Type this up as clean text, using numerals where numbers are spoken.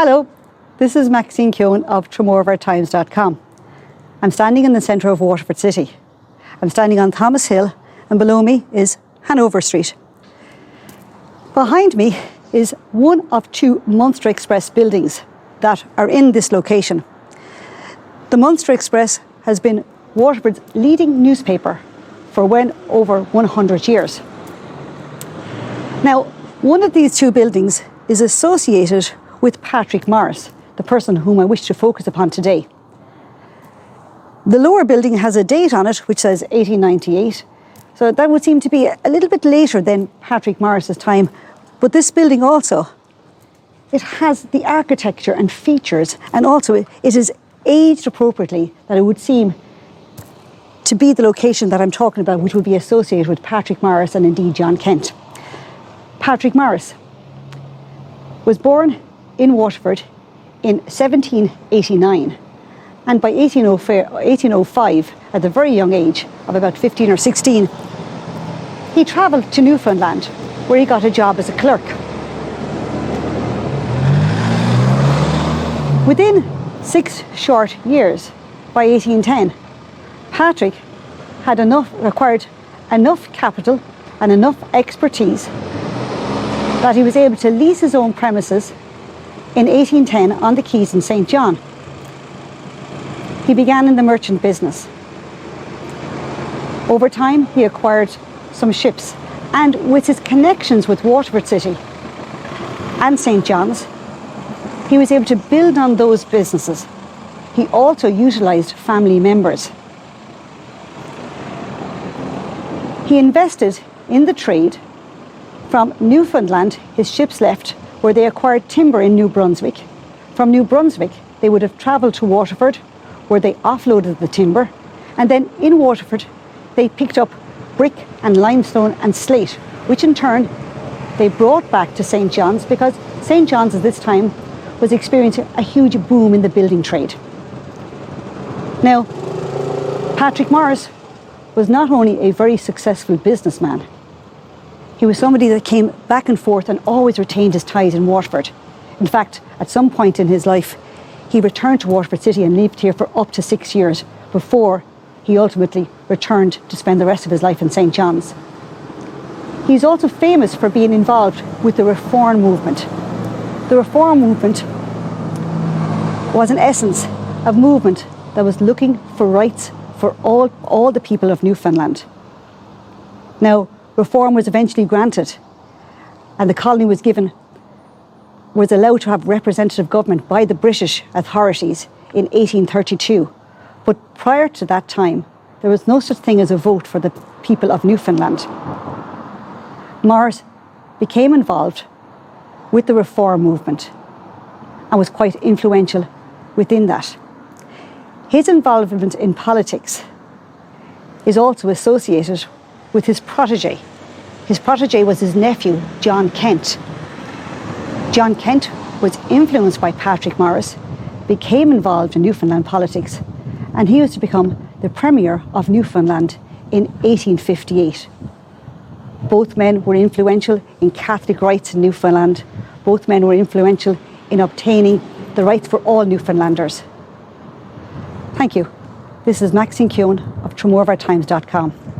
Hello, this is Maxine Keoghan of TremoreOfOurTimes.com. I'm standing in the centre of Waterford City. I'm standing on Thomas Hill, and below me is Hanover Street. Behind me is one of two Munster Express buildings that are in this location. The Munster Express has been Waterford's leading newspaper for well over 100 years. Now, one of these two buildings is associated with Patrick Morris, the person whom I wish to focus upon today. The lower building has a date on it which says 1898, so that would seem to be a little bit later than Patrick Morris's time, but this building also, it has the architecture and features, and also it is aged appropriately, that it would seem to be the location that I'm talking about, which would be associated with Patrick Morris and indeed John Kent. Patrick Morris was born in Waterford in 1789, and by 1805, at the very young age of about 15 or 16, he travelled to Newfoundland, where he got a job as a clerk. Within 6 short years, by 1810, Patrick had acquired enough capital and enough expertise that he was able to lease his own premises in 1810 on the quays in St. John. He began in the merchant business. Over time, he acquired some ships, and with his connections with Waterford City and St. John's, he was able to build on those businesses. He also utilised family members. He invested in the trade. From Newfoundland, his ships left, where they acquired timber in New Brunswick. From New Brunswick, they would have travelled to Waterford, where they offloaded the timber, and then in Waterford, they picked up brick and limestone and slate, which in turn they brought back to St. John's, because St. John's at this time was experiencing a huge boom in the building trade. Now, Patrick Morris was not only a very successful businessman, he was somebody that came back and forth and always retained his ties in Waterford. In fact, at some point in his life, he returned to Waterford City and lived here for up to 6 years before he ultimately returned to spend the rest of his life in St. John's. He's also famous for being involved with the Reform movement. The Reform movement was in essence a movement that was looking for rights for all the people of Newfoundland. Now, Reform was eventually granted, and the colony was allowed to have representative government by the British authorities in 1832. But prior to that time, there was no such thing as a vote for the people of Newfoundland. Morris became involved with the Reform movement and was quite influential within that. His involvement in politics is also associated with his protege. His protege was his nephew, John Kent. John Kent was influenced by Patrick Morris, became involved in Newfoundland politics, and he was to become the Premier of Newfoundland in 1858. Both men were influential in Catholic rights in Newfoundland. Both men were influential in obtaining the rights for all Newfoundlanders. Thank you. This is Maxine Keoghan of TremoreOfOurTimes.com.